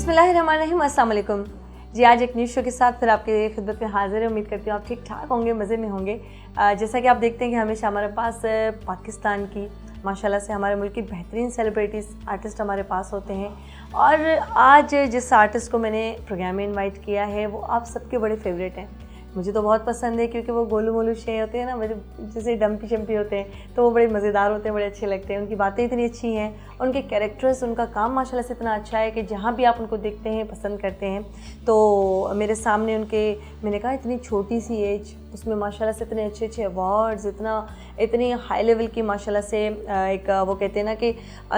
बिस्मिल्लाहिर्रहमानिर्रहीम, अस्सलाम वालेकुम जी। आज एक न्यूज़ शो के साथ फिर आपके खिदमत में हाजिर है। उम्मीद करती हूँ आप ठीक ठाक होंगे, मज़े में होंगे। जैसा कि आप देखते हैं कि हमेशा हमारे पास पाकिस्तान की माशाल्लाह से हमारे मुल्क की बेहतरीन सेलिब्रिटीज़ आर्टिस्ट हमारे पास होते हैं। और आज जिस आर्टिस्ट को मैंने प्रोग्राम में इन्वाइट किया है वो आप सबके बड़े फेवरेट हैं। मुझे तो बहुत पसंद है क्योंकि वो गोलू मोलू शे होते हैं ना, मुझे जैसे डम्पी शम्पी होते हैं तो वो बड़े मज़ेदार होते हैं, बड़े अच्छे लगते हैं। उनकी बातें इतनी अच्छी हैं, उनके कैरेक्टर्स, उनका काम माशाल्लाह से इतना अच्छा है कि जहाँ भी आप उनको देखते हैं पसंद करते हैं। तो मेरे सामने उनके, मैंने कहा इतनी छोटी सी एज, उसमें माशाल्लाह से इतने अच्छे अच्छे अवार्ड्स, इतनी हाई लेवल की माशाल्लाह से एक वो कहते हैं ना कि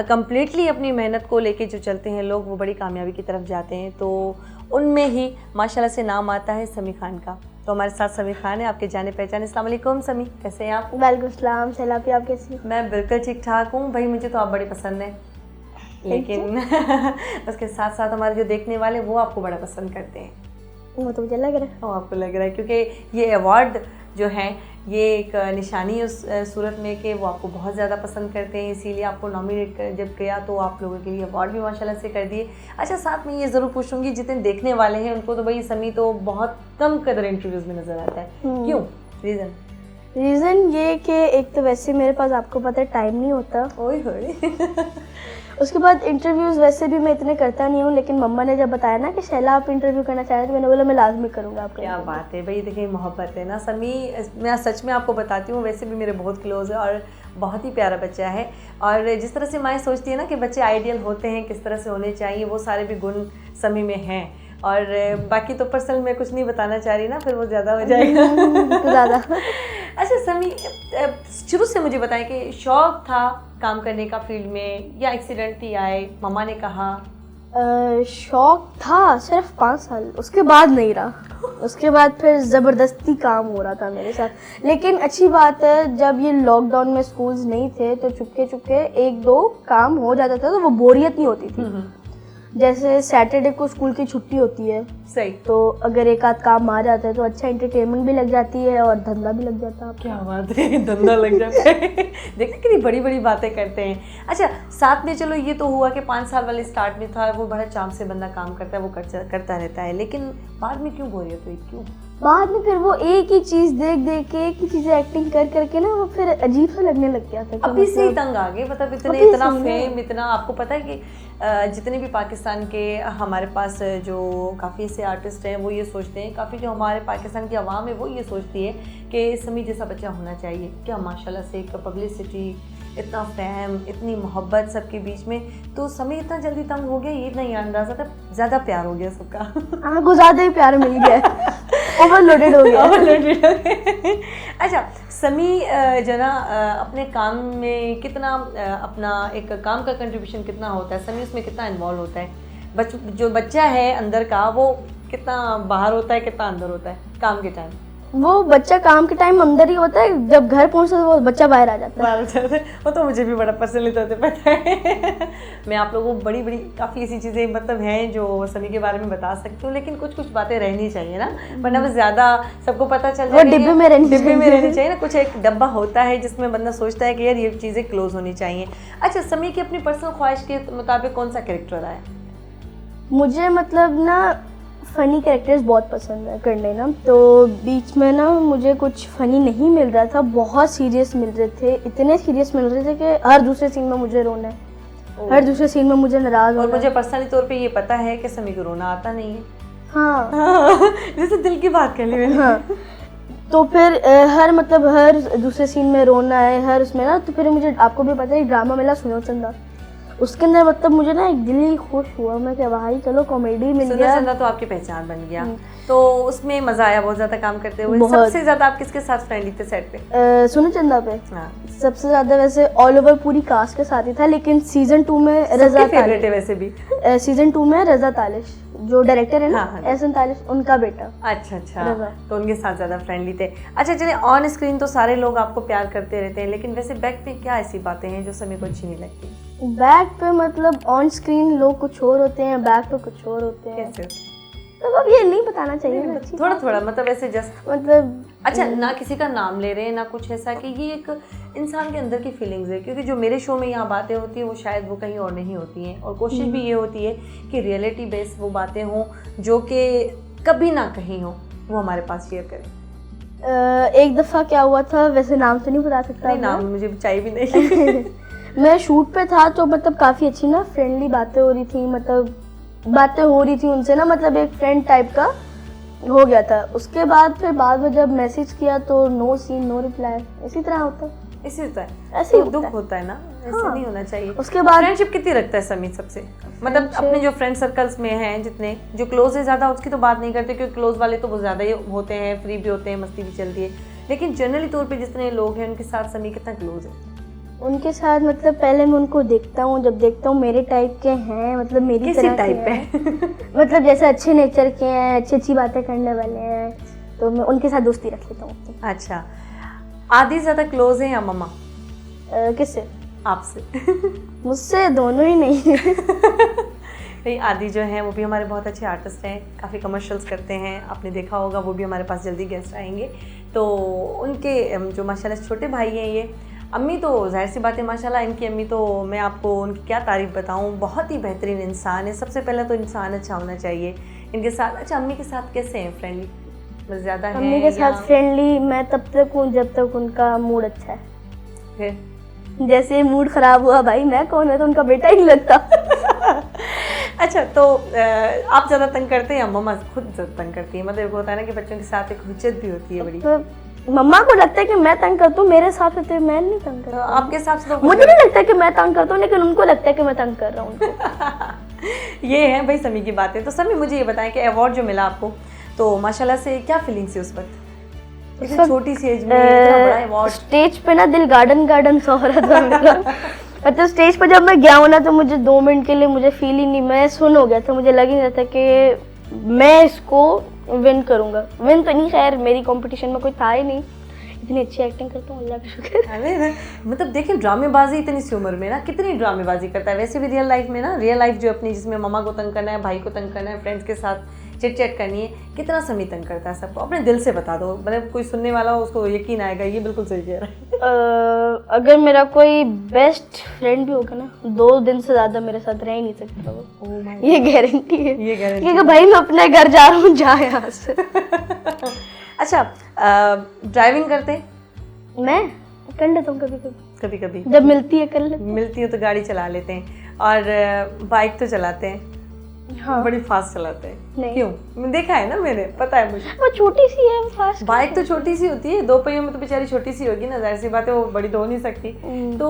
कम्प्लीटली अपनी मेहनत को लेके जो चलते हैं लोग, वो बड़ी कामयाबी की तरफ जाते हैं। तो उनमें ही माशाल्लाह से नाम आता है समी खान का। तो हमारे साथ समी खान है, आपके जाने पहचाने। अस्सलाम वालेकुम समी, कैसे हैं आप? वालेकुम सलाम सलापी, आप कैसी हैं? मैं बिल्कुल ठीक ठाक हूँ भाई। मुझे तो आप बड़े पसंद हैं, लेकिन उसके साथ साथ हमारे जो देखने वाले वो आपको बड़ा पसंद करते हैं। वो तो मुझे लग रहा है। वो आपको लग रहा है क्योंकि ये अवार्ड जो है ये एक निशानी है उस सूरत में कि वो आपको बहुत ज़्यादा पसंद करते हैं, इसीलिए आपको नॉमिनेट कर जब किया तो आप लोगों के लिए अवार्ड भी माशाल्लाह से कर दिए। अच्छा, साथ में ये ज़रूर पूछूंगी, जितने देखने वाले हैं उनको तो भाई समी तो बहुत कम कदर इंटरव्यूज़ में नज़र आता है, क्यों? रीज़न ये कि एक तो वैसे मेरे पास, आपको पता है, टाइम नहीं होता। ओए होए उसके बाद इंटरव्यूज़ वैसे भी मैं इतने करता नहीं हूँ, लेकिन मम्मा ने जब बताया ना कि शैला आप इंटरव्यू करना चाह रहे हैं तो मैंने बोला मैं लाजमी करूँगा आपका। क्या बात है भाई, देखिए मोहब्बत है ना समी। मैं सच में आपको बताती हूँ, वैसे भी मेरे बहुत क्लोज है और बहुत ही प्यारा बच्चा है। और जिस तरह से माँ सोचती है ना कि बच्चे आइडियल होते हैं, किस तरह से होने चाहिए, वो सारे भी गुण समी में हैं। और बाकी तो पर्सनल मैं कुछ नहीं बताना चाह रही ना, फिर वो ज़्यादा हो जाएगा तो ज़्यादा। अच्छा समी, शुरू से मुझे बताएं कि शौक़ था काम करने का फील्ड में या एक्सीडेंटली आए, मम्मा ने कहा? शौक़ था सिर्फ 5 साल, उसके बाद नहीं रहा। उसके बाद फिर ज़बरदस्ती काम हो रहा था मेरे साथ। लेकिन अच्छी बात है, जब ये लॉकडाउन में स्कूल्स नहीं थे तो चुपके चुपके 1-2 काम हो जाता था, तो वो बोरियत नहीं होती थी। जैसे सैटरडे को स्कूल की छुट्टी होती है, सही, तो अगर एक आध काम आ जाता है तो अच्छा एंटरटेनमेंट भी लग जाती है और धंधा भी लग जाता है। क्या बात है, धंधा लग जाता है। देखते कितनी बड़ी बड़ी बातें करते हैं। अच्छा, साथ में चलो ये तो हुआ कि 5 साल वाले स्टार्ट में था, वो बड़ा चाम से बंदा काम करता है, वो करता रहता है, लेकिन बाद में क्यों बोरियत हुई? क्यों बाद में फिर वो एक ही चीज़ देख देख के, एक ही चीज़ें एक्टिंग कर करके ना, वो फिर अजीब सा लगने लग गया था। अभी से ही तंग आ गए, मतलब इतना फेम, इतना। आपको पता है कि जितने भी पाकिस्तान के हमारे पास जो काफ़ी ऐसे आर्टिस्ट हैं वो ये सोचते हैं, काफ़ी जो हमारे पाकिस्तान की आवाम है वो ये सोचती है कि समी जैसा बच्चा होना चाहिए। क्या माशाल्लाह से एक पब्लिसिटी, इतना फैम, इतनी मोहब्बत सबके बीच में, तो समी इतना जल्दी तंग हो गया, ये नहीं अंदाज़ा था। ज़्यादा प्यार हो गया सबका। आपको ज़्यादा ही प्यार मिल गया, ओवरलोडेड हो गया। अच्छा समी जो ना अपने काम में कितना अपना एक काम का कंट्रीब्यूशन कितना होता है, समी उसमें कितना इन्वॉल्व होता है? जो बच्चा है अंदर का वो कितना बाहर होता है, कितना अंदर होता है काम के टाइम? वो बच्चा काम के टाइम अंदर ही होता है, जब घर पहुंचता है वो बच्चा बाहर आ जाता है। वो तो मुझे भी बड़ा पर्सनली तौर पे पता है। मैं आप लोगों को बड़ी बड़ी काफ़ी ऐसी चीज़ें मतलब हैं जो सभी के बारे में बता सकती हूँ, लेकिन कुछ कुछ बातें रहनी चाहिए ना, वरना वो ज़्यादा सबको पता चल जाए। डिब्बे में रहनी चाहिए ना, कुछ एक डब्बा होता है जिसमें बंदा सोचता है कि यार ये चीज़ें क्लोज होनी चाहिए। अच्छा, समी की अपनी पर्सनल ख्वाहिश के मुताबिक कौन सा कैरेक्टर आया? मुझे मतलब ना फ़नी कैरेक्टर्स बहुत पसंद है करने ना, तो बीच में ना मुझे कुछ फ़नी नहीं मिल रहा था, बहुत सीरियस मिल रहे थे, इतने सीरियस मिल रहे थे कि हर दूसरे सीन में मुझे रोना है, हर दूसरे सीन में मुझे नाराज़ होना। और मुझे पर्सनली तौर पे ये पता है कि समी को रोना आता नहीं है। हाँ जैसे दिल की बात कर ली मैंने। हाँ, तो फिर हर दूसरे सीन में रोना है, हर उसमें ना, तो फिर मुझे, आपको भी पता है ड्रामा मिला सुनो चंदा, उसके अंदर मतलब मुझे ना एक दिल ही खुश हुआ, मैं क्या भाई चलो कॉमेडी मिल गया। सुनो चंदा तो आपकी पहचान बन गया, तो उसमें मजा आया बहुत ज्यादा काम करते हुए। सबसे ज्यादा आप किसके साथ फ्रेंडली थे सेट पे? सुनो चंदा पे हाँ। सबसे ज्यादा वैसे ऑल ओवर पूरी कास्ट के साथ ही था, लेकिन सीजन 2 में रजा फेवरेट है वैसे भी। सीजन 2 में रजा तालिश जो डायरेक्टर है ना, एहसन तालिश, उनका बेटा। अच्छा, तो उनके साथ ज्यादा फ्रेंडली थे। अच्छा चलिए, ऑन स्क्रीन तो सारे लोग आपको प्यार करते रहते हैं, लेकिन वैसे बैक पे क्या ऐसी बातें हैं जो समी को अच्छी नहीं लगती? बैक पे मतलब ऑन स्क्रीन लोग कुछ और होते हैं, बैक पे कुछ और होते हैं। मतलब अब ये नहीं बताना चाहिए ना, अच्छी थोड़ा थोड़ा मतलब ऐसे जस्ट मतलब अच्छा, ना किसी का नाम ले रहे हैं ना कुछ ऐसा, कि ये एक इंसान के अंदर की फीलिंग्स है, क्योंकि जो मेरे शो में यहाँ बातें होती है वो शायद वो कहीं और नहीं होती हैं, और कोशिश भी ये होती है कि रियलिटी बेस्ड वो बातें हों जो कि कभी ना कहीं हो, वो हमारे पास शेयर करें। एक दफ़ा क्या हुआ था, वैसे नाम तो नहीं बता सकता नहीं, नाम मुझे चाहिए भी नहीं। मैं शूट पे था तो मतलब काफ़ी अच्छी ना फ्रेंडली बातें हो रही थी, मतलब बातें हो रही थी उनसे ना, मतलब एक फ्रेंड टाइप का हो गया था। उसके बाद फिर बाद में जब मैसेज किया तो नो सीन नो रिप्लाई, इसी तरह होता है। ऐसे होता है, ऐसे ही तो दुख होता है। होता है ना, ऐसे हाँ। नहीं होना चाहिए। उसके बाद फ्रेंडशिप कितनी रखता है समीर सबसे, मतलब अपने जो फ्रेंड सर्कल्स में हैं जितने जो क्लोज है, ज़्यादा उसकी तो बात नहीं करते क्योंकि क्लोज वाले तो बहुत ज़्यादा ही होते हैं, फ्री भी होते हैं, मस्ती भी चलती है, लेकिन जनरली तौर पे जितने लोग हैं उनके साथ समीर कितना क्लोज है? उनके साथ मतलब पहले मैं उनको देखता हूँ, जब देखता हूँ मेरे टाइप के हैं, मतलब मेरी किसी तरह टाइप के हैं, मतलब जैसे अच्छे नेचर के हैं, अच्छी अच्छी बातें करने वाले हैं, तो मैं उनके साथ दोस्ती रख लेता हूँ। अच्छा, आदि ज़्यादा क्लोज है या मम्मा? किससे? आपसे? मुझसे दोनों ही नहीं। नहीं, आदि जो हैं वो भी हमारे बहुत अच्छे आर्टिस्ट हैं, काफ़ी कमर्शियल्स करते हैं, आपने देखा होगा, वो भी हमारे पास जल्दी गेस्ट आएंगे। तो उनके जो माशाल्लाह छोटे भाई हैं ये, अम्मी तो जाहिर सी बात है माशाल्लाह, इनकी अम्मी तो मैं आपको उनकी क्या तारीफ़ बताऊं, बहुत ही बेहतरीन इंसान है। सबसे पहले तो इंसान अच्छा होना चाहिए इनके साथ। अच्छा, अम्मी के साथ कैसे हैं, फ्रेंडली बस ज़्यादा है? अम्मी के साथ फ्रेंडली मैं तब तक हूँ जब तक उनका मूड अच्छा है। फिर जैसे मूड खराब हुआ, भाई मैं कौन है, तो उनका बेटा ही नहीं लगता। अच्छा, तो आप ज़्यादा तंग करते हैं या मम्मा खुद ज़्यादा तंग करती है? मतलब होता है ना कि बच्चों के साथ एक हुज्जत भी होती है बड़ी। तो मम्मा को लगता है कि मैं तंग करता हूँ, मेरे हिसाब से तो मैं नहीं तंग तो करता। आपके हिसाब से तो मुझे नहीं लगता कि मैं तंग करता हूँ, लेकिन उनको लगता है कि मैं तंग कर रहा हूँ उनको। ये है भाई समी की बातें। तो समी, मुझे ये बताएं कि अवार्ड जो मिला आपको, तो माशाल्लाह से क्या फीलिंग्स थी उस वक्त, इतनी छोटी सी एज में इतना बड़ा अवार्ड? स्टेज पे ना दिल गार्डन गार्डन सा हो रहा था मेरा। मतलब स्टेज पे जब मैं गया हूँ ना, तो मुझे 2 मिनट के लिए मुझे फील ही नहीं, मैं सुन हो गया था, मुझे लग ही नहीं रहा था कि मैं इसको विन करूँगा। विन तो नहीं, खैर मेरी कंपटीशन में कोई था ही नहीं, इतनी अच्छी एक्टिंग करता हूँ, अल्लाह का शुक्र। अरे मतलब देखिए, ड्रामेबाजी इतनी सी उम्र में ना, कितनी ड्रामेबाजी करता है। वैसे भी रियल लाइफ में ना, रियल लाइफ जो अपनी, जिसमें मम्मा को तंग करना है, भाई को तंग करना है, फ्रेंड्स के साथ चिट चैट करनी है, कितना समय तंग करता है सबको? अपने दिल से बता दो, मतलब कोई सुनने वाला हो उसको यकीन आएगा ये बिल्कुल सही कह रहा है। अगर मेरा कोई बेस्ट फ्रेंड भी होगा ना, 2 दिन से ज़्यादा मेरे साथ रह ही नहीं सकता वो, ये गारंटी है। ये गारंटी क्योंकि भाई मैं अपने घर जा रहा हूँ, जा यहाँ से। अच्छा, ड्राइविंग करते हैं? मैं कर लेता हूँ कभी कभी, कभी कभी जब मिलती है कर लेते मिलती हो तो गाड़ी चला लेते हैं, और बाइक तो चलाते हैं? हैं। हाँ, बड़ी फास्ट चलाते हैं? नहीं। क्यों? देखा है ना मैंने, पता है मुझे। वो छोटी सी है, वो फास्ट। बाइक तो छोटी सी होती है, 2 पहियों में तो बेचारी छोटी सी होगी ना, जाहिर सी बात है वो बड़ी तो हो नहीं सकती। तो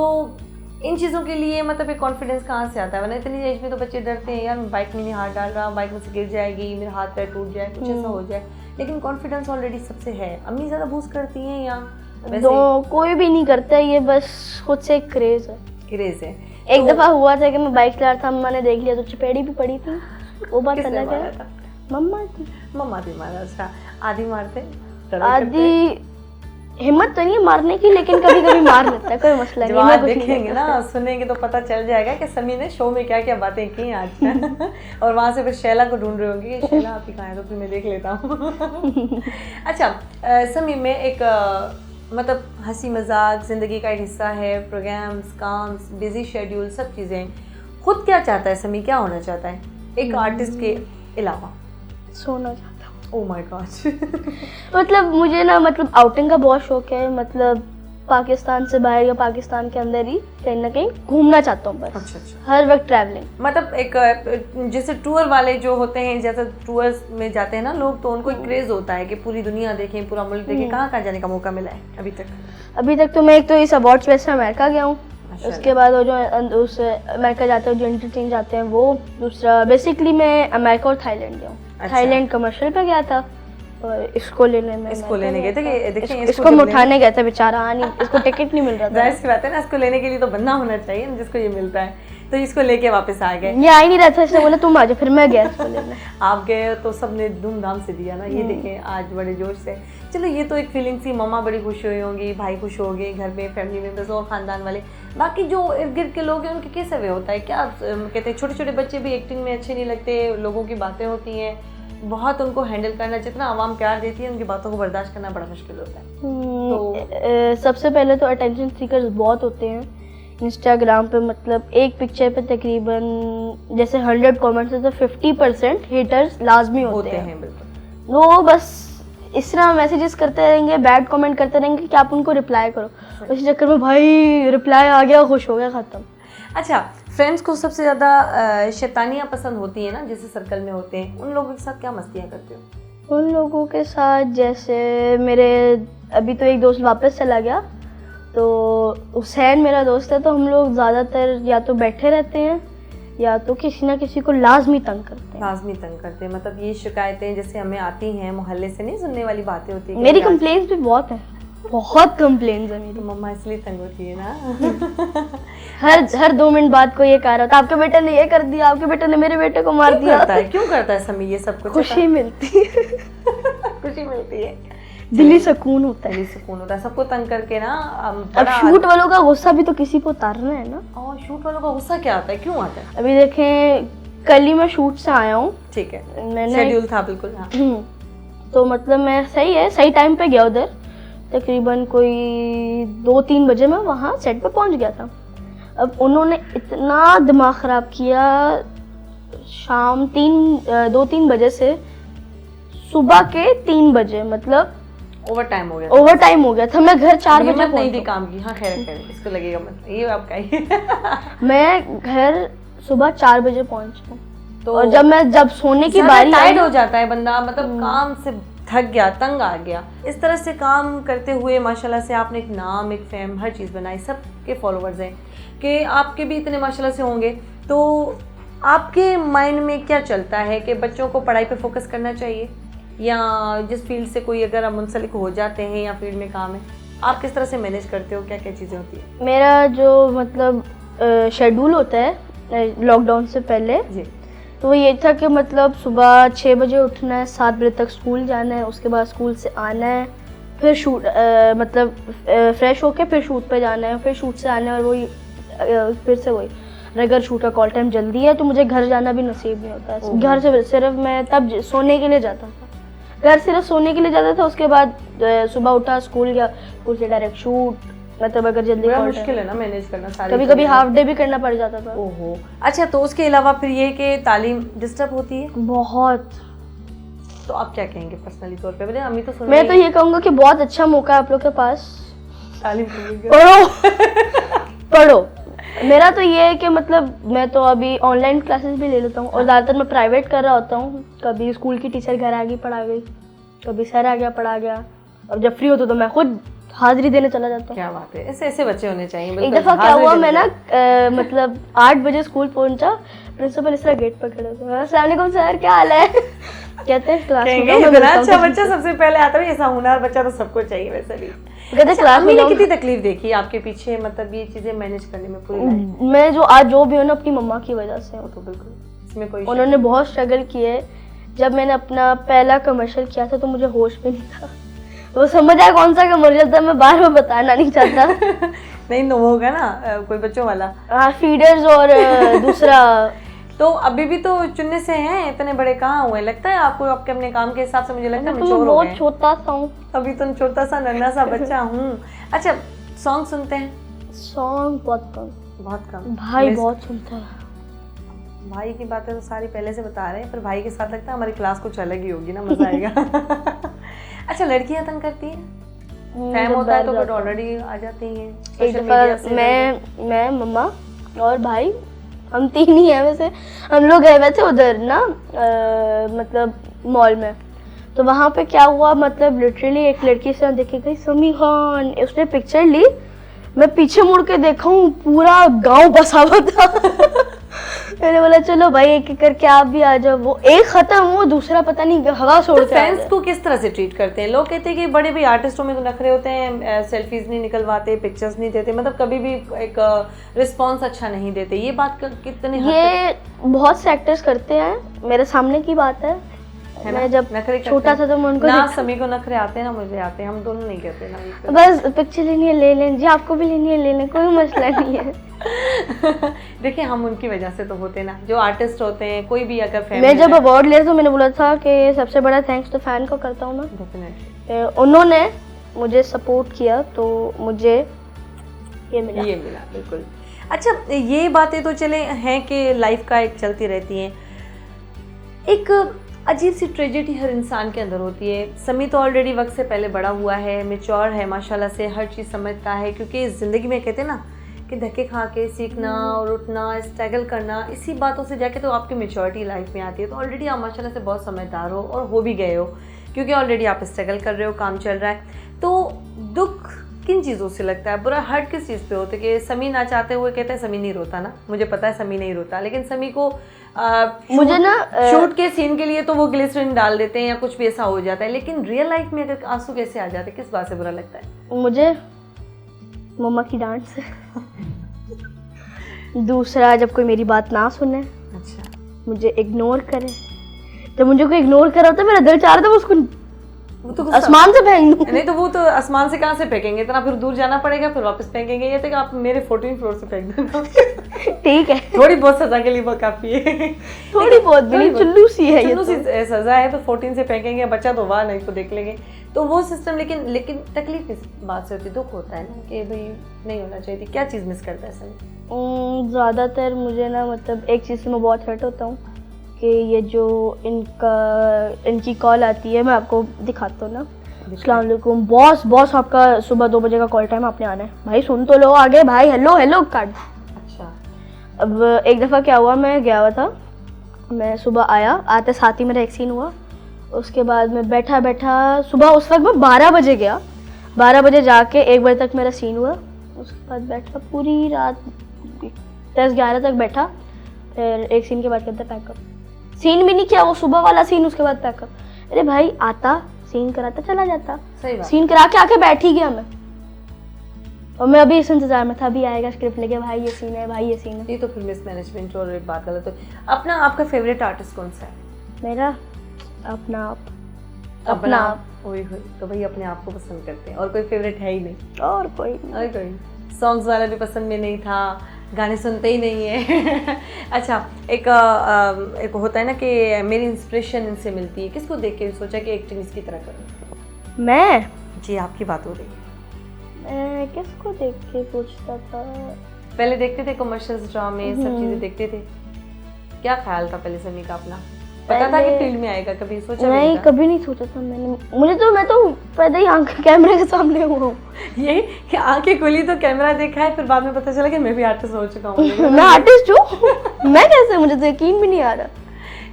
इन चीज़ों के लिए मतलब एक कॉन्फिडेंस कहाँ से आता है? वरना इतनी एज में तो बच्चे डरते हैं, यार मैं बाइक में नहीं हाथ डाल रहा, बाइक में से गिर जाएगी, मेरा हाथ पैर टूट जाए, कुछ ऐसा हो जाए। लेकिन कॉन्फिडेंस ऑलरेडी सबसे है। अम्मी ज़्यादा बूस्ट करती हैं या वैसे कोई भी नहीं करता, ये बस खुद से एक क्रेज है। क्रेज है? एक दफा हुआ था कि मैं बाइक चला रहा था, अम्मा ने देख लिया तो चपेड़ी भी पड़ी थी, वो बात किसने अलग मारा है। था? मम्मा थी। मम्मा थी मारा? अच्छा, आदि मारते? लड़ाई करते? आदि हिम्मत तो नहीं है मारने की, लेकिन कभी कभी मार लेता है, कोई मसला जब नहीं। आज मैं कुछ नहीं देखेंगे करता। ना, सुनेंगे तो पता चल जाएगा कि समी ने शो में क्या क्या बातें की आज। और वहाँ से फिर शैला को ढूंढ रहे होंगे कि शैला आप ही कहाँ है, तो फिर मैं देख लेता हूँ। अच्छा, समी में एक मतलब हंसी मजाक ज़िंदगी का एक हिस्सा है, प्रोग्राम्स, काम्स, बिजी शेड्यूल, सब चीज़ें। खुद क्या चाहता है समी, क्या होना चाहता है एक आर्टिस्ट के अलावा? सोना चाहता हूँ। Oh my God. मतलब मुझे ना, मतलब आउटिंग का बहुत शौक है, मतलब पाकिस्तान से बाहर या पाकिस्तान के अंदर ही कहीं ना कहीं घूमना चाहता हूँ बस। अच्छा, हर वक्त ट्रैवलिंग। मतलब एक जैसे टूर वाले जो होते हैं, जैसे टूर्स में जाते हैं ना लोग, तो उनको एक क्रेज होता है कि पूरी दुनिया देखें, पूरा मुल्क देखें। कहाँ कहाँ जाने का मौका मिला है अभी तक? अभी तक तो मैं एक तो इस अवार्ड्स में से अमेरिका गया हूँ, उसके बाद वो जो उस अमेरिका जाते हैं, जो इंटरचेंज जाते हैं वो। दूसरा बेसिकली मैं अमेरिका और थाईलैंड गया हूँ। अच्छा। थाईलैंड कमर्शियल पे गया था, और इसको लेने में इसको लेने गए थे कि देखिए इसको मैं उठाने गया था, बेचारा नहीं, इसको टिकट नहीं मिल रहा था। जाहिर सी बात है ना, इसको लेने के लिए तो बंदा होना चाहिए ना जिसको ये मिलता है, तो इसको लेके वापस आ गए। ये आ ही नहीं रहा था, इसने बोला तुम आ जाओ, फिर मैं गया इसको लेने। आप गए तो सबने धूमधाम से दिया ना, ये देखें आज बड़े जोश से। चलो, ये तो एक फीलिंग थी, मम्मा बड़ी खुश हुई होंगी, भाई खुश हो गए, घर में फैमिली मेम्बर्स और ख़ानदान वाले। बाकी जो इर्द गिर्द के लोग हैं उनके कैसे वे होता है? क्या कहते हैं, छोटे छोटे बच्चे भी एक्टिंग में अच्छे नहीं लगते, लोगों की बातें होती हैं, बहुत उनको हैंडल करना, जितना आवाम प्यार देती है उनकी बातों को बर्दाश्त करना बड़ा मुश्किल होता है। सबसे पहले तो अटेंशन सीकर्स बहुत होते हैं इंस्टाग्राम पे, मतलब एक पिक्चर पे तकरीबन जैसे 100 कमेंट्स है तो 50% हेटर्स लाजमी होते हैं। बिल्कुल। वो बस इस तरह मैसेजेस करते रहेंगे, बैड कमेंट करते रहेंगे कि आप उनको रिप्लाई करो, उसी चक्कर में भाई रिप्लाई आ गया, खुश हो गया, ख़त्म। अच्छा, फ्रेंड्स को सबसे ज़्यादा शैतानियाँ पसंद होती हैं ना, जैसे सर्कल में होते हैं, उन लोगों के साथ क्या मस्तियाँ करते हो? उन लोगों के साथ जैसे मेरे अभी तो एक दोस्त वापस चला गया, तो हुसैन मेरा दोस्त है, तो हम लोग ज़्यादातर या तो बैठे रहते हैं या तो किसी ना किसी को लाजमी तंग करते हैं। लाजमी तंग करते हैं, मतलब ये शिकायतें जैसे हमें आती हैं मोहल्ले से, नहीं सुनने वाली बातें होती हैं। मेरी कंप्लेंट्स भी बहुत हैं, बहुत कंप्लेंट्स है मेरी। मम्मा इसलिए तंग होती है ना। हर 2 मिनट बाद को ये कह रहा था आपके बेटे ने ये कर दिया, आपके बेटे ने मेरे बेटे को मार दिया। क्यों करता है समी ये सब कुछ? खुशी मिलती है। खुशी मिलती है, दिली सुकून होता है। दिली सुकून होता है सबको तंग करके ना। अब शूट वालों का गुस्सा भी तो किसी को उतारना है ना। और शूट वालों का गुस्सा क्या आता है, क्यों आता है? अभी देखें, कल ही मैं शूट से आया हूँ। ठीक है, मैंने शेड्यूल था बिल्कुल। हाँ। तो मतलब मैं सही टाइम पे गया उधर, तकरीबन कोई 2-3 बजे मैं वहाँ सेट पे पहुँच गया था। अब उन्होंने इतना दिमाग ख़राब किया, शाम 2-3 बजे से सुबह के 3 बजे, मतलब ओवर टाइम हो गया था। मैं घर 4 बजे नहीं थी काम की। हाँ खैर इसको लगेगा मत, ये आपका ही। मैं घर सुबह 4 बजे पहुंची, तो और जब सोने की बारी टायर्ड हो जाता है बंदा, मतलब काम से थक गया, तंग आ गया। इस तरह से काम करते हुए माशाल्लाह से आपने एक नाम, एक फेम, हर चीज़ बनाई, सबके फॉलोवर्स हैं कि आपके भी इतने माशाल्लाह से होंगे। तो आपके माइंड में क्या चलता है कि बच्चों को पढ़ाई पे फोकस करना चाहिए, या जिस फील्ड से कोई अगर आप मुंसलिक हो जाते हैं या फील्ड में काम है, आप किस तरह से मैनेज करते हो, क्या क्या चीज़ें होती है? मेरा जो मतलब शेड्यूल होता है लॉकडाउन से पहले जी, तो वो ये था कि मतलब सुबह 6 बजे उठना है, 7 बजे तक स्कूल जाना है, उसके बाद स्कूल से आना है, फिर शूट मतलब फ्रेश होके फिर शूट पे जाना है, फिर शूट से आना है, और वही फिर से वही। अगर शूट का कॉल टाइम जल्दी है तो मुझे घर जाना भी नसीब नहीं होता है। घर से सिर्फ मैं तब सोने के लिए जाता था, घर सिर्फ सोने के लिए जाता था। उसके बाद सुबह उठा, स्कूल गया, स्कूल से डायरेक्ट शूट, मतलब अगर जल्दी मुश्किल है ना मैनेज करना सारी। कभी कभी हाफ डे भी करना पड़ जाता था। ओहो। अच्छा, तो उसके अलावा फिर ये कि तालीम डिस्टर्ब होती है बहुत। तो आप क्या कहेंगे पर्सनली तौर पे? अम्मी तो सुन, मैं तो ये कहूँगा कि बहुत अच्छा मौका है आप लोग के पास, तालीम पढ़ो। मेरा तो ये है कि मतलब मैं तो अभी ऑनलाइन क्लासेस भी ले लेता हूँ, और ज़्यादातर मैं प्राइवेट कर रहा होता हूँ। कभी स्कूल की टीचर घर आ गई पढ़ा गई, कभी सर आ गया पढ़ा गया, और जब फ्री होता तो मैं खुद हाजिरी देने चला जाता हूँ। क्या बात है, ऐसे बच्चे होने चाहिए। एक दफ़ा क्या हुआ, मैं ना मतलब 8 बजे स्कूल पहुँचा, प्रिंसिपल इस तरह गेट पर खड़े थे। अस्सलाम वालेकुम सर, क्या हाल है? कहते हैं क्लास में अच्छा बच्चा सबसे पहले आता है, ऐसा होनहार बच्चा तो सबको चाहिए वैसे भी। कहते क्लास में कितनी तकलीफ देखी आपके पीछे, मतलब ये चीजें मैनेज करने में पूरी लाइफ? मैं जो भी हूँ ना अपनी मम्मा की वजह से हूँ। तो बिल्कुल इसमें कोई, उन्होंने बहुत स्ट्रगल किए। जब मैंने अपना पहला कमर्शियल किया था तो मुझे होश भी नहीं था, वो समझ आया कौन सा कमर्शियल था, मैं बार बार बताना नहीं चाहता। नहीं तो होगा ना कोई बच्चों वाला। हाँ, फीडर्स और दूसरा। तो अभी भी तो चुनने से हैं, इतने बड़े कहाँ हुए? लगता है आपको आपके अपने काम के हिसाब से? मुझे लगता है मैं बहुत छोटा सा हूँ अभी, तो छोटा सा नन्हा सा बच्चा हूँ। अच्छा, सॉन्ग सुनते हैं? सॉन्ग बहुत कम। भाई बहुत सुनता है। भाई की बातें तो सारी पहले से बता रहे हैं, पर भाई के साथ लगता है हमारी क्लास कुछ अलग ही होगी ना, मजा आएगा। अच्छा, लड़कियां तंग करती हैं? फैम होता है तो फिर ऑलरेडी आ जाती हैं। एक दफा मैं मम्मा और भाई, हम 3 ही हैं वैसे, हम लोग गए हुए थे उधर ना मतलब मॉल में। तो वहाँ पे क्या हुआ, मतलब लिटरली एक लड़की से देखे गई, समी खान, उसने पिक्चर ली। मैं पीछे मुड़ के देखा हूँ, पूरा गांव बसा हुआ था। मैंने बोला चलो भाई एक एक करके आप भी आ जाओ। वो एक खत्म, वो दूसरा पता नहीं हवा छोड़ के। फैंस को किस तरह से ट्रीट करते हैं? लोग कहते हैं कि बड़े भी आर्टिस्टों में तो नखरे होते हैं, सेल्फीज नहीं निकलवाते, पिक्चर्स नहीं देते, मतलब कभी भी एक रिस्पॉन्स अच्छा नहीं देते। ये बात कितने ये बहुत से एक्टर्स करते हैं, मेरे सामने की बात है। मैं जब छोटा था तो मैं उनको ना, सभी को नखरे आते हैं ना मुझे आते हैं, हम दोनों नहीं कहते ना। बस पिक्चर लेनी है ले लें जी, आपको भी लेनी है ले लें, कोई मसला नहीं है। देखिए हम उनकी वजह से तो होते ना, जो आर्टिस्ट होते हैं, कोई भी अगर फैमिली मैं जब अवार्ड ले रही तो मैंने बोला था कि सबसे बड़ा थैंक्स तो फैन को करता हूँ मैं। डेफिनेटली उन्होंने मुझे सपोर्ट किया तो मुझे ये मिला। बिल्कुल। अच्छा, ये बातें तो चले हैं कि लाइफ का एक चलती रहती हैं, एक अजीब सी ट्रेजेडी हर इंसान के अंदर होती है। समी तो ऑलरेडी वक्त से पहले बड़ा हुआ है, मैच्योर है माशाल्लाह से, हर चीज़ समझता है, क्योंकि ज़िंदगी में कहते हैं ना कि धक्के खा के सीखना और उठना, स्ट्रगल करना, इसी बातों से जाके तो आपकी मैच्योरिटी लाइफ में आती है। तो ऑलरेडी आप माशाल्लाह से बहुत समझदार हो और हो भी गए हो, क्योंकि ऑलरेडी आप स्ट्रगल कर रहे हो, काम चल रहा है। तो दुख किन चीज़ों से लगता है, बुरा हर्ट किस चीज़ पे होता है कि समी ना चाहते हुए कहते हैं समी नहीं रोता ना, मुझे पता है समी नहीं रोता, लेकिन समी को मुझे ना शूट के सीन के लिए तो वो ग्लिसरीन डाल देते हैं या कुछ भी ऐसा हो जाता है, लेकिन रियल लाइफ में अगर आंसू कैसे आ जाते हैं, किस बात से बुरा लगता है? मुझे मम्मा की डांट से, दूसरा जब कोई मेरी बात ना सुने, अच्छा, मुझे इग्नोर करे। जब मुझे कोई इग्नोर कर रहा होता है मेरा दिल चाह रहा था मैं उसको वो तो आसमान से फेंक दूं। नहीं तो वो तो आसमान से कहाँ से फेंकेंगे, इतना फिर दूर जाना पड़ेगा, फिर वापस फेंकेंगे। ये तो आप मेरे 14th फ्लोर से फेंक देना। ठीक है, थोड़ी बहुत सजा के लिए वो काफी है। थोड़ी बहुत बड़ी चुल्लू सी है, ये चुल्लू सी सजा है, तो 14 से फेंकेंगे, बच्चा तो वाह नहीं तो देख लेंगे, तो वो सिस्टम। लेकिन तकलीफ किस बात से होती है, दुख होता है ना कि भाई नहीं होना चाहिए थी। क्या चीज़ मिस करता है सर? ज़्यादातर मुझे ना मतलब एक चीज़ से मैं बहुत हर्ट होता हूँ कि ये जो इनकी कॉल आती है, मैं आपको दिखाता हूँ ना। अस्सलाम वालेकुम बॉस, आपका सुबह 2 बजे का कॉल टाइम, आपने आना है। भाई सुन तो लो आगे, भाई हेलो काट। अच्छा, अब एक दफ़ा क्या हुआ, मैं गया हुआ था, मैं सुबह आया, आते साथ ही मेरा एक सीन हुआ। उसके बाद मैं बैठा सुबह, उस वक्त मैं 12 बजे गया, 12 बजे जाके 1 बजे तक मेरा सीन हुआ। उसके बाद बैठा पूरी रात 10-11 तक बैठा, फिर एक सीन के बाद कहता पैकअप। सीन भी नहीं किया, वो सुबह वाला सीन, उसके बाद पैकअप। अरे भाई आता, सीन कराता, चला जाता, सही बात। सीन करा के आके बैठ ही गया मैं, और मैं अभी इस इंतजार में था, अभी आएगा स्क्रिप्ट लेके, भाई ये सीन है, भाई ये सीन है। ये तो फिर मिसमैनेजमेंट और बात गलत हो। अपना आपका फेवरेट आर्टिस्ट कौन सा है? मेरा अपना आप। ओए होए, तो भाई अपने आप को पसंद करते हैं, और कोई फेवरेट है ही नहीं? और कोई नहीं। और कोई सॉन्ग्स वाला भी पसंद में नहीं था, गाने सुनते ही नहीं है। अच्छा, एक होता है ना कि मेरी इंस्पिरेशन इनसे मिलती है, किसको देख के सोचा कि एक्टिंग इसकी तरह करूँ? मैं जी, आपकी बात हो रही है। मैं किसको देख के सोचता था? पहले देखते थे कमर्शियल्स, ड्रामे, सब चीज़ें देखते थे। क्या ख्याल था पहले समी का अपना? पता था कि फील्ड में आएगा, कभी सोचा नहीं, कभी नहीं सोचा था मैंने। मैं तो पैदा ही आंखें कैमरे के सामने हुआ हूँ। ये कि आंखें खुली तो कैमरा देखा है, फिर बाद में पता चला कि मैं भी आर्टिस्ट हो चुका हूँ। मैं आर्टिस्ट हूँ? मैं कैसे, मुझे तो यकीन भी नहीं आ रहा।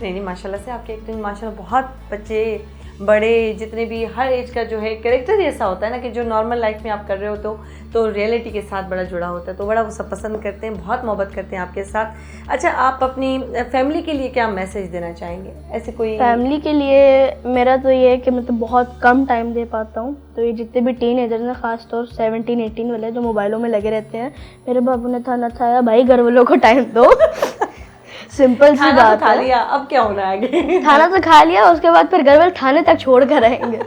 नहीं, माशाल्लाह से आपकी एक्टिंग, माशाल्लाह बहुत बच्चे बड़े जितने भी हर एज का जो है कैरेक्टर ही ऐसा होता है ना कि जो नॉर्मल लाइफ में आप कर रहे हो तो रियलिटी के साथ बड़ा जुड़ा होता है, तो बड़ा वो सब पसंद करते हैं, बहुत मोहब्बत करते हैं आपके साथ। अच्छा, आप अपनी फैमिली के लिए क्या मैसेज देना चाहेंगे? ऐसे कोई फैमिली के लिए मेरा तो ये है कि मैं तो बहुत कम टाइम दे पाता हूँ, तो ये जितने भी टीनेजर्स हैं, खासतौर 17-18 वाले जो मोबाइलों में लगे रहते हैं, मेरे बाबू ने खाना खाया, भाई घर वालों को टाइम दो। सिंपल सी बात खा लिया, अब क्या होना है आगे? खाना तो खा लिया, उसके बाद फिर घर वाले थाने तक छोड़ कर रहेंगे।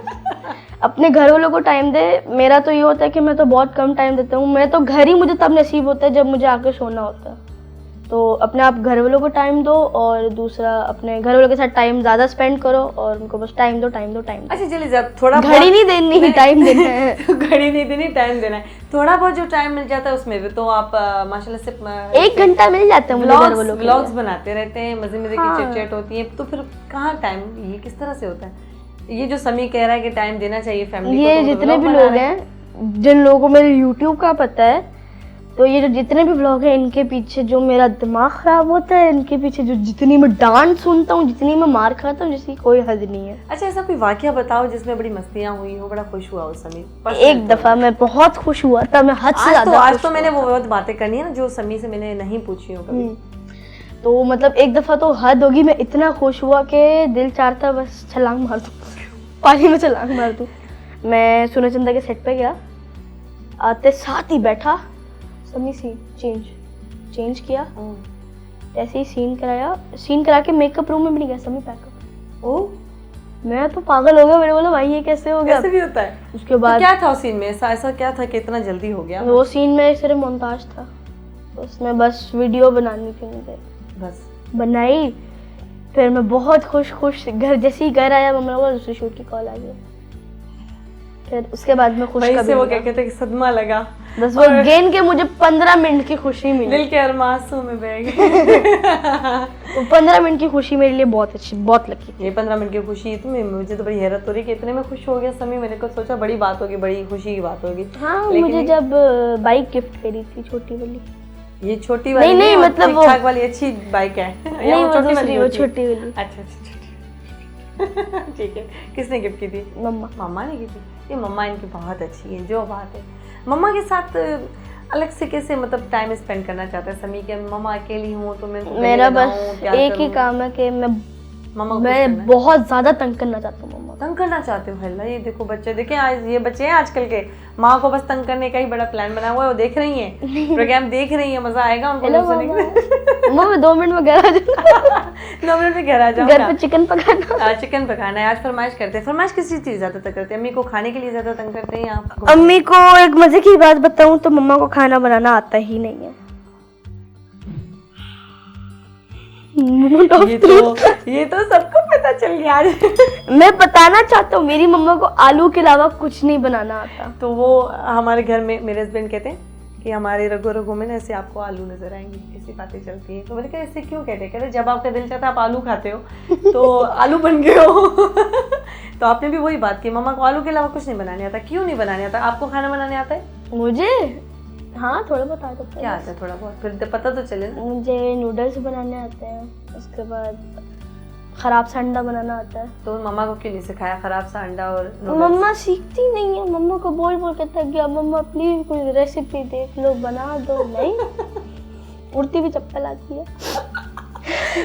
अपने घर वालों को टाइम दे। मेरा तो ये होता है कि मैं तो बहुत कम टाइम देता हूँ, मैं तो घर ही मुझे तब नसीब होता है जब मुझे आके सोना होता है। तो अपने आप घर वालों को टाइम दो, और दूसरा अपने घर वालों के साथ टाइम ज़्यादा स्पेंड करो, और उनको बस टाइम दो। अच्छा चलिए, थोड़ा घड़ी नहीं देनी, टाइम देना है। घड़ी नहीं देनी, टाइम देना है। थोड़ा बहुत जो टाइम मिल जाता है उसमें भी तो आप माशाल्लाह से 1 घंटा मिल जाता है मुझे घर वालों के लिए। व्लॉग्स बनाते रहते हैं, मजे मजे की चिट-चैट होती है, तो फिर कहाँ टाइम, ये किस तरह से होता है? ये जो समी कह रहा है कि टाइम देना चाहिए फैमिली को, ये जितने भी लोग हैं, जिन लोगों को मेरे YouTube का पता है, तो ये जो जितने भी व्लॉग हैं, इनके पीछे जो मेरा दिमाग खराब होता है, इनके पीछे जो जितनी मैं डांट सुनता हूँ, जितनी मैं मार खाता हूँ, जिसकी कोई हद नहीं है। अच्छा, ऐसा कोई वाकया बताओ जिसमें बड़ी मस्तियाँ हुई हो, बड़ा खुश हुआ हो समी? एक दफा मैं बहुत खुश हुआ था, मैं हद से ज्यादा आज तो मैंने वो बहुत बातें करनी है ना जो समी से मैंने नहीं पूछी हो कभी। तो मतलब एक दफा तो हद होगी, मैं इतना खुश हुआ कि दिल चाहता बस छलांग मार दूं, पानी में छलांग मार दूं। मैं सुनो चंदा के सेट पे गया, आते साथ ही बैठा, समी चेंज किया, ऐसे ही सीन करा के मेकअप रूम में भी नहीं गया, समी पैकअप। ओ, मैं तो पागल हो गया, मेरे बोला भाई ये कैसे हो गया? ऐसे भी होता है। उसके बाद तो क्या था उस सीन में, ऐसा क्या था कि इतना जल्दी हो गया? वो सीन में सिर्फ मोन्ताज था। उसमें बस वीडियो बनानी थी मुझे, बस बनाई। फिर मैं बहुत खुश घर, जैसे ही घर आया मम्मी ने बोला दूसरे शूट की कॉल आ गई। फिर उसके बाद मैं खुश वहीं कभी से वो नहीं क्या हुआ। कहते हैं कि सदमा लगा, बस वो गेंद के मुझे 15 मिनट की खुशी मिली। दिल के अरमासों में बह गए। वो 15 मिनट की खुशी मेरे लिए बहुत अच्छी, बहुत लकी। ये 15 मिनट की खुशी तुम्हें, मुझे तो बड़ी हैरत हो रही कि इतने में खुश हो गया समी। मैंने को सोचा बड़ी बात होगी, बड़ी खुशी की बात होगी। हाँ, लेकिन मुझे जब बाइक गिफ्ट करी थी, छोटी वाली। ये छोटी वाली नहीं, और मतलब वो- ठीक-ठाक वाली अच्छी बाइक है या नहीं, वो वो छोटी वाली दूसरी, वो होती है? छोटी वाली। अच्छा छोटी। ठीक है, किसने गिफ्ट की थी? मम्मा। मम्मा ने की थी। ये मम्मा इनकी बहुत अच्छी है, जो बात है। मम्मा के साथ अलग से कैसे मतलब टाइम स्पेंड करना चाहता है समी के? मम्मा अकेली हूँ तो मैं इनको गले मेरा लगाऊं, बस प्यार एक ही करूं। काम है कि मम्मा को खुश मैं करना है। बहुत ज्यादा तंग करना चाहता हूँ मम्मा को। तंग करना चाहते हो? हेल्ला, ये देखो बच्चे, देखें आज ये बच्चे हैं आजकल के, माँ को बस तंग करने का ही बड़ा प्लान बना हुआ है। वो देख रही हैं प्रोग्राम, देख रही हैं, मजा आएगा उनको। हेलो मम्मा, मैं 2 मिनट में घर आ जाऊंगा। 2 मिनट में घर आ घर जाऊंगा। पे चिकन पकाना। चिकन पकाना है आज, फरमाइश करते हैं। फरमाइश किसी चीज ज्यादा तक करते हैं? अम्मी को खाने के लिए ज्यादा तंग करते हैं या आपको? अम्मी को एक मजे की बात बताऊं तो मम्मा को खाना बनाना आता ही नहीं है। ये तो सबको पता चल गया आज। मैं बताना चाहता हूँ, मेरी मम्मा को आलू के अलावा कुछ नहीं बनाना आता। तो वो हमारे घर में मेरे हस्बैंड कहते हैं कि हमारे रगो रगो में ना ऐसे आपको आलू नजर आएंगे, ऐसी बातें चलती हैं। तो मैंने कहा ऐसे क्यों कहते हैं? जब आपका दिल चाहता है आप आलू खाते हो तो आलू बन गए हो। तो आपने भी वही बात की, मम्मा को आलू के अलावा कुछ नहीं बनाने आता। क्यों नहीं बनाने आता? आपको खाना बनाने आता है? मुझे हाँ थोड़ा बता दो। क्या आता है थोड़ा बहुत? फिर तो पता तो चले ना। मुझे नूडल्स बनाने आते हैं, उसके बाद खराब सा अंडा बनाना आता है। तो मम्मा को क्यों नहीं सिखाया खराब सा अंडा और नूडल्स? मम्मा सीखती नहीं है, मम्मा को बोल बोल के थक गया। मम्मा प्लीज कोई रेसिपी देख लो, बना दो। नहीं, उड़ती हुई चप्पल आती है।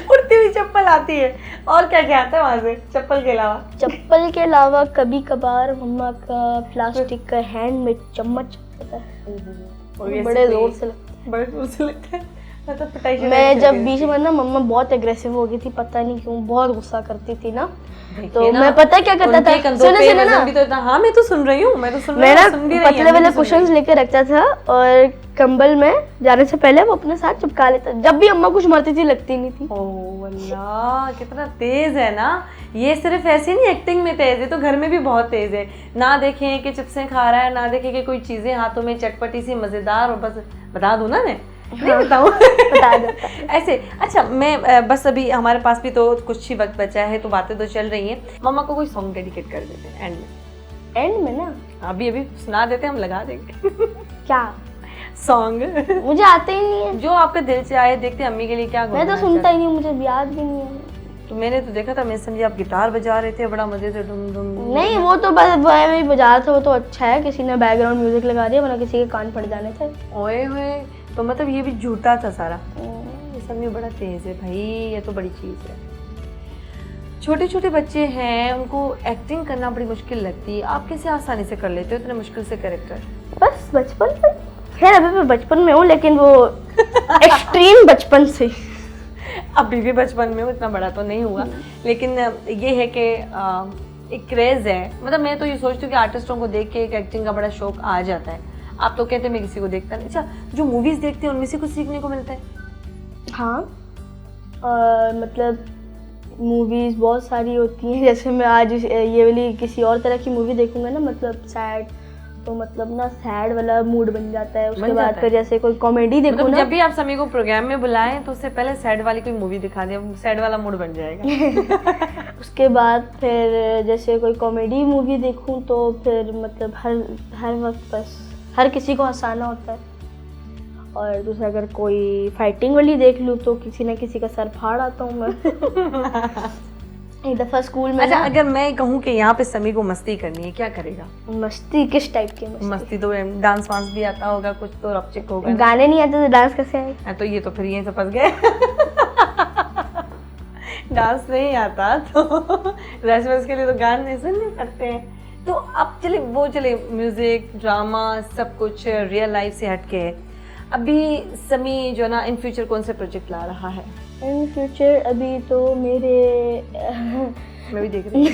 उड़ती हुई चप्पल आती है। और क्या क्या आता है वहां से चप्पल के अलावा? चप्पल के अलावा कभी कभार मम्मा का प्लास्टिक का हैंडमेड चम्मच होता है, बड़े जोर से लगता है। बड़े जोर से लगता है। मतलब पिटाई शिटाई मैं चल जब रही बीच थी। में ना मम्मा बहुत एग्रेसिव हो गई थी, पता नहीं क्यों, बहुत गुस्सा करती थी ना। तो देखिए ना, मैं पता क्या करता था, उनके कंधों सुनो पे सुनो ना, वजन भी तो इतना। हाँ मैं तो सुन रही हूँ, मैं तो सुन रही मैं हूँ, ना सुन भी रही पतले हूँ, वाले मैं भी सुन कुशन्स लेके रखता था और कंबल में जाने से पहले वो अपने साथ चिपका लेता। जब भी अम्मा कुछ मारती थी लगती नहीं थी। ओह अल्लाह, कितना तेज है ना ये। सिर्फ ऐसे नहीं एक्टिंग में तेज है, तो घर में भी बहुत तेज है। ना देखें कि चिप्सें खा रहा है, ना देखें कि कोई चीजें हाथों में चटपटी सी मजेदार, और बस बता दूं ना मैं नहीं बताऊं। बता दो। ऐसे। अच्छा मैं बस अभी हमारे पास भी तो कुछ ही वक्त बचा है, तो बातें तो चल रही हैं। मम्मा को कोई सॉन्ग डेडिकेट कर देते हैं एंड में। एंड में ना अभी अभी सुना देते हैं, हम लगा देंगे। क्या सॉन्ग मुझे आते ही नहीं है, जो आपका दिल से आए। देखते हैं अम्मी के लिए क्या मैं तो गुनगुनाना सुनता चाहते ही नहीं, मुझे याद भी नहीं है। हैं। तो मैंने तो देखा था, मैं समझी आप गिटार बजा रहे थे बड़ा मजे से, डुम डुम। नहीं, वो तो बस मैं बजा था, वो तो अच्छा है, किसी ने बैकग्राउंड म्यूजिक लगा दिया, वरना किसी के कान फट जाने थे। ओए होए, तो मतलब ये भी झूठा था सारा। ये सब में बड़ा तेज है भाई, ये तो बड़ी चीज़ है। छोटे छोटे बच्चे हैं, उनको एक्टिंग करना बड़ी मुश्किल लगती है। आप कैसे आसानी से कर लेते हो इतने मुश्किल से कैरेक्टर? बस बचपन से, खैर अभी मैं बचपन में हूँ, लेकिन वो एक्सट्रीम बचपन से। अभी भी बचपन में हूँ, इतना बड़ा तो नहीं हुआ, लेकिन ये है कि एक क्रेज़ है। मतलब मैं तो ये सोचती हूँ कि आर्टिस्टों को देख के एक एक्टिंग का बड़ा शौक आ जाता है। आप तो कहते हैं मैं किसी को देखता नहीं। अच्छा, जो मूवीज़ देखते हैं उनमें से कुछ सीखने को मिलता है? हाँ, मतलब मूवीज बहुत सारी होती हैं। जैसे मैं आज ये वाली किसी और तरह की मूवी देखूंगा ना, मतलब सैड, तो मतलब ना सैड वाला मूड बन जाता है। उसके बाद फिर जैसे कोई कॉमेडी देखो मतलब ना, जब भी आप समी को प्रोग्राम में बुलाएं तो उससे पहले सैड वाली कोई मूवी दिखा दें, सैड वाला मूड बन जाएगा। उसके बाद फिर जैसे कोई कॉमेडी मूवी देखूं तो फिर मतलब हर वक्त बस हर किसी को हंसाना होता है। और दूसरा अगर कोई फाइटिंग वाली देख लूँ तो किसी न किसी का सर फाड़ आता हूँ मैं। एक दफ़ा स्कूल में अच्छा, ना, अगर मैं कहूँ कि यहाँ पे समी को मस्ती करनी है, क्या करेगा? मस्ती किस टाइप की मस्ती? मस्ती तो डांस वांस भी आता होगा, कुछ तो रपचिक होगा ना? गाने नहीं आते तो डांस कैसे आए? तो ये तो फिर यहीं से फंस गए। डांस नहीं आता तो रेस्टोरेंट्स के लिए तो गाने सुनने पड़ते हैं। तो अब चले म्यूजिक, ड्रामा, सब कुछ रियल लाइफ से हटके है। अभी समी जो ना इन फ्यूचर कौन से प्रोजेक्ट ला रहा है? इन फ्यूचर अभी तो मेरे मैं भी देख रही हूँ।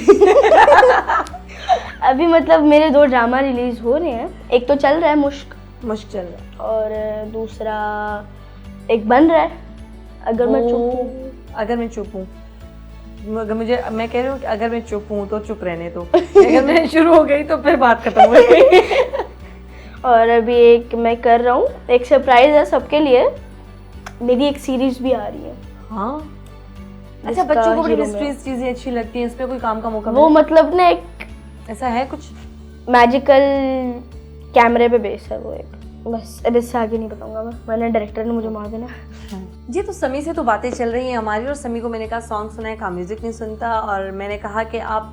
अभी मतलब मेरे 2 ड्रामा रिलीज हो रहे हैं। एक तो चल रहा है मुश्क मुश्क चल रहा है। और दूसरा एक बन रहा है, अगर मैं चुप हूँ। अगर मैं चुप हूँ, मैं कह रही हूँ कि अगर मैं चुप हूँ तो चुप रहने दो, अगर मैं शुरू हो गई तो फिर बात खत्म हो गई। और अभी एक मैं कर रहा हूँ, एक सरप्राइज है सबके लिए, मेरी एक सीरीज भी आ रही है। हाँ, अच्छा, बच्चों को बड़ी मिस्ट्रीज चीजें अच्छी लगती हैं, इस पे कोई काम का मौका वो मतलब ना एक ऐसा है कुछ मैजिकल कैमरे पे बेस है वो एक, बस अब इससे आगे नहीं बताऊंगा मैं, वरना डायरेक्टर ने मुझे मार देना। जी, तो समी से तो बातें चल रही हैं हमारी, और समी को मैंने कहा सॉन्ग सुना है, कहा म्यूजिक नहीं सुनता, और मैंने कहा कि आप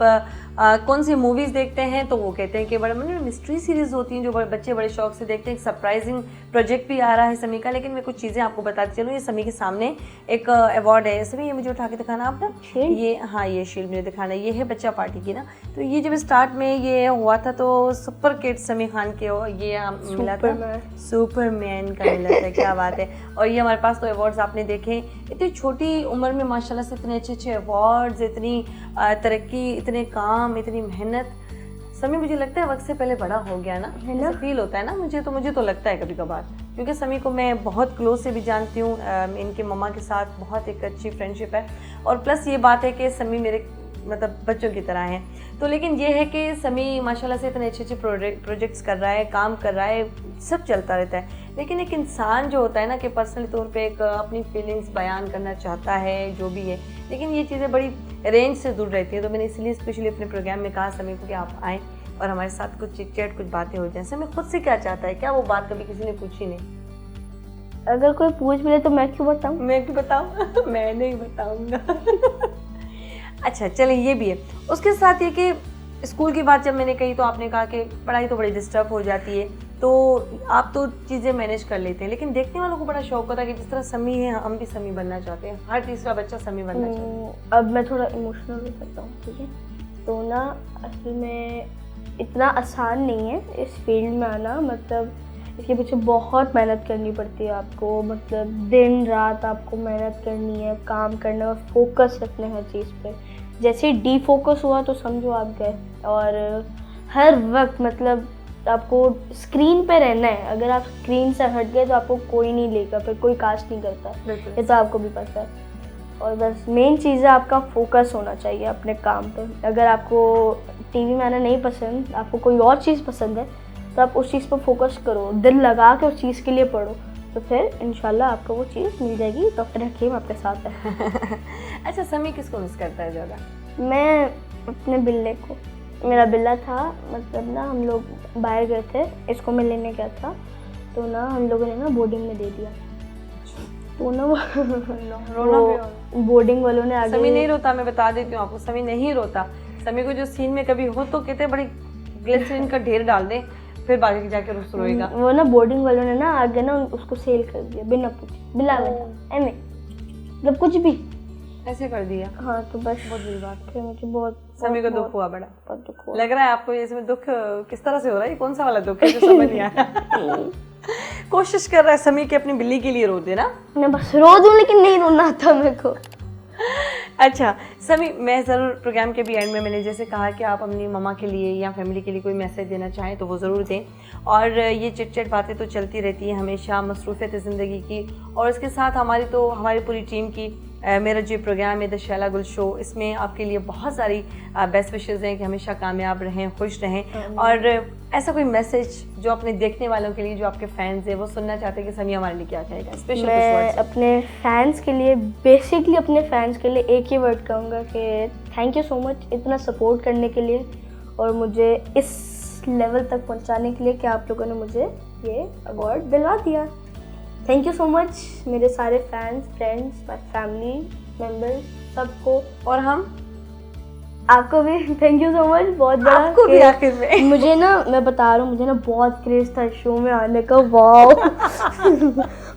कौन सी मूवीज देखते हैं, तो वो कहते हैं कि बड़ा मतलब मिस्ट्री सीरीज होती हैं जो बच्चे बड़े शौक से देखते हैं। एक सरप्राइजिंग प्रोजेक्ट भी आ रहा है समी का, लेकिन मैं कुछ चीज़ें आपको बताती चलूँ। ये समी के सामने एक अवार्ड है, समी ये मुझे उठा के दिखाना आप ना, ये हाँ ये शील्ड मुझे दिखाना, ये है बच्चा पार्टी की ना। तो ये जब स्टार्ट में ये हुआ था तो सुपर किड समी खान के ये मिला था, सुपरमैन का मिला था, क्या बात है। और ये हमारे पास तो अवार्ड्स आपने देखे, इतनी छोटी उम्र में माशाल्लाह से इतने अच्छे अच्छे अवार्ड्स, इतनी तरक्की, इतने काम, इतनी मेहनत। समी मुझे लगता है वक्त से पहले बड़ा हो गया ना, ऐसा फील होता है ना मुझे तो लगता है कभी कभार, क्योंकि समी को मैं बहुत क्लोज से भी जानती हूँ, इनके मम्मा के साथ बहुत एक अच्छी फ्रेंडशिप है, और प्लस ये बात है कि समी मेरे मतलब बच्चों की तरह हैं। तो लेकिन ये है कि समी माशाल्लाह से इतने अच्छे अच्छे प्रोजेक्ट्स कर रहा है, काम कर रहा है, सब चलता रहता है। लेकिन एक इंसान जो होता है ना कि पर्सनली तौर पे एक अपनी फीलिंग्स बयान करना चाहता है, जो भी है, लेकिन ये चीज़ें बड़ी रेंज से दूर रहती है। तो मैंने इसलिए स्पेशली अपने प्रोग्राम में कहा समी को कि आप आएँ और हमारे साथ कुछ चिट चैट, कुछ बातें हो जाएं। समी खुद से क्या चाहता है, क्या वो बात कभी किसी ने पूछी नहीं? अगर कोई पूछ भी ले तो मैं क्यों बताऊँ? मैं क्यों बताऊँ? मैं नहीं बताऊँगा। अच्छा चलें, ये भी है। उसके साथ ये कि स्कूल की बात जब मैंने कही तो आपने कहा कि पढ़ाई तो बड़ी डिस्टर्ब हो जाती है, तो आप तो चीज़ें मैनेज कर लेते हैं, लेकिन देखने वालों को बड़ा शौक होता है कि जिस तरह समी है हम भी समी बनना चाहते हैं, हर तीसरा बच्चा समी बनना चाहता है। अब मैं थोड़ा इमोशनल हो सकता हूँ, ठीक है? तो ना असल में इतना आसान नहीं है इस फील्ड में आना, मतलब इसके पीछे बहुत मेहनत करनी पड़ती है आपको, मतलब दिन रात आपको मेहनत करनी है, काम करना और फोकस रखना है हर चीज़ पे। जैसे डी फोकस हुआ तो समझो आप गए, और हर वक्त मतलब आपको स्क्रीन पे रहना है। अगर आप स्क्रीन से हट गए तो आपको कोई नहीं लेगा, फिर कोई कास्ट नहीं करता, ये तो आपको भी पता है। और बस मेन चीज़ है आपका फोकस होना चाहिए अपने काम पे। अगर आपको टीवी में आना नहीं पसंद, आपको कोई और चीज़ पसंद है, तो आप उस चीज़ पर फोकस करो, दिल लगा के उस चीज़ के लिए पढ़ो, तो फिर इंशाल्लाह आपको वो चीज़ मिल जाएगी। डॉक्टर हकीम आपके साथ है। अच्छा, समी किसको मिस करता है ज़्यादा? मैं अपने बिल्ले को, मेरा बिल्ला था, मतलब ना हम लोग बाहर गए थे, इसको मैं लेने गया था, तो ना हम लोगों ने ना बोर्डिंग में दे दिया, तो ना वो बोर्डिंग वालों ने आगे। समी नहीं रोता, मैं बता देती हूँ आपको, समी नहीं रोता। समी को जो सीन में कभी हो तो कहते बड़ी ग्लिसरीन का ढेर डाल दे, फिर बाकी जाके रोएगा। वो ना बोर्डिंग वालों ने ना आगे ना उसको सेल कर दिया बिना पूछे, बिला एमे, मतलब कुछ भी ऐसे कर दिया। हाँ, तो बस बहुत बुरी बात फिर मुझे बहुत समी को दुख हुआ, बड़ा बहुत दुख हुआ। लग रहा है आपको। इसमें दुख किस तरह से हो रहा है, ये कौन सा वाला दुख है जो समझ नहीं आ रहा? कोशिश कर रहा है समी के अपनी बिल्ली के लिए रो देना। मैं बस रो दूं, लेकिन नहीं रोना आता मेरे को। अच्छा समी, मैं ज़रूर प्रोग्राम के भी एंड में मैंने जैसे कहा कि आप अपनी मम्मा के लिए या फैमिली के लिए कोई मैसेज देना चाहें तो वो ज़रूर दें। और ये चिट चैट बातें तो चलती रहती है हमेशा, मसरूफ़ियत ज़िंदगी की, और इसके साथ हमारी पूरी टीम की मेरा जो प्रोग्राम है द शैला गुल शो, इसमें आपके लिए बहुत सारी बेस्ट विशेज़ हैं कि हमेशा कामयाब रहें, खुश रहें। और ऐसा कोई मैसेज जो अपने देखने वालों के लिए, जो आपके फैंस हैं, वो सुनना चाहते हैं कि समी हमारे लिए क्या कहेगा स्पेशल? मैं अपने फैंस के लिए, बेसिकली अपने फैंस के लिए एक ही वर्ड कहूँगा कि थैंक यू सो मच इतना सपोर्ट करने के लिए, और मुझे इस लेवल तक पहुँचाने के लिए कि आप लोगों ने मुझे ये अवार्ड दिलवा दिया। थैंक यू सो मच मेरे सारे fans, friends, my family members, सबको। और हम आपको भी थैंक यू सो मच, बहुत बड़ा आपको भी आखिर में। मुझे ना, मैं बता रहा हूँ, मुझे ना बहुत क्रेज था शो में आने का, वाओ।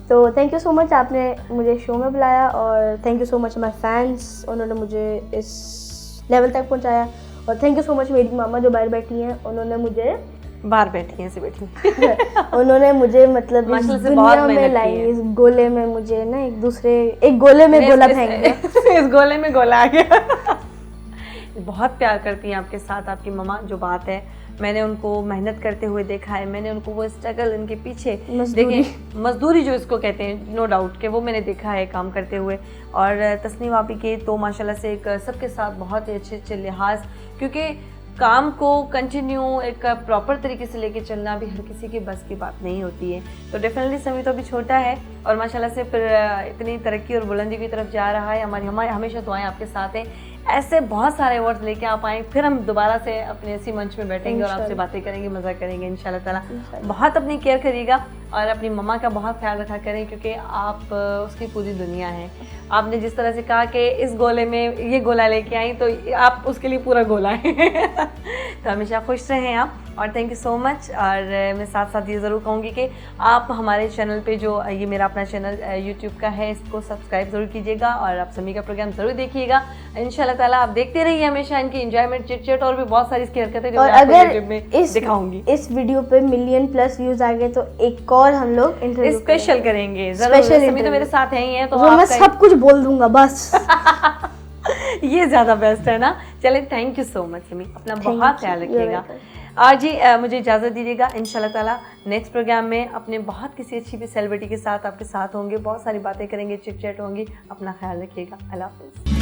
तो थैंक यू सो मच, आपने मुझे शो में बुलाया, और thank you so much my fans, उन्होंने मुझे इस लेवल तक पहुँचाया। और थैंक यू सो मच मेरी मामा जो बाहर बैठी हैं, उन्होंने मुझे बाहर बैठी हैं, ऐसे बैठी उन्होंने मुझे मतलब इस दुनिया में लाई, इस गोले में मुझे ना एक गोले में गोला फेंक दिया। इस गोले में गोला आ गया। बहुत प्यार करती हैं आपके साथ आपकी मम्मा, जो बात है। मैंने उनको मेहनत करते हुए देखा है, मैंने उनको वो स्ट्रगल इनके पीछे मजदूरी। देखें, मजदूरी जो इसको कहते हैं, नो डाउट कि वो मैंने देखा है काम करते हुए। और तस्नीम आपी के तो माशाल्लाह से एक सबके साथ बहुत ही अच्छे अच्छे लिहाज, क्योंकि काम को कंटिन्यू एक प्रॉपर तरीके से लेके चलना भी हर किसी की बस की बात नहीं होती है। तो डेफिनेटली समी तो अभी छोटा है और माशाल्लाह से फिर इतनी तरक्की और बुलंदी की तरफ जा रहा है। हमारी हमेशा दुआएं आपके साथ हैं, ऐसे बहुत सारे अवार्ड्स लेके आप आएँ, फिर हम दोबारा से अपने इसी मंच में बैठेंगे और आपसे बातें करेंगे, मज़ा करेंगे इंशाल्लाह ताला। बहुत अपनी केयर करिएगा और अपनी मम्मा का बहुत ख्याल रखा करें, क्योंकि आप उसकी पूरी दुनिया है। आपने जिस तरह से कहा कि इस गोले में ये गोला लेके आई, तो आप उसके लिए पूरा गोला है। तो हमेशा खुश रहें आप, और थैंक यू सो मच। और मैं साथ साथ ये ज़रूर कहूँगी कि आप हमारे चैनल पे, जो ये मेरा अपना चैनल यूट्यूब का है, इसको सब्सक्राइब ज़रूर कीजिएगा और आप समी का प्रोग्राम ज़रूर देखिएगा इंशाल्लाह ताला। आप देखते रहिए हमेशा इनकी एंजॉयमेंट, चिट और भी बहुत सारी इसकी हरकतें जो और मैं आपको अगर यूट्यूब में दिखाऊंगी। इस वीडियो पे $1,000,000+ व्यूज आ गए तो एक और हम लोग इंटरव्यू स्पेशल करेंगे ज़रूर। समी तो मेरे साथ हैं ही हैं, तो मैं सब कुछ बोल दूंगा बस। ये ज़्यादा बेस्ट है ना। चलें, थैंक यू सो मच समी, अपना बहुत ख्याल रखिएगा। और जी मुझे इजाज़त दीजिएगा, इंशाल्लाह ताला नेक्स्ट प्रोग्राम में अपने बहुत किसी अच्छी भी सेलिब्रिटी के साथ आपके साथ होंगे, बहुत सारी बातें करेंगे, चिट चैट होंगी। अपना ख्याल रखिएगा। अल्लाह हाफ़िज़।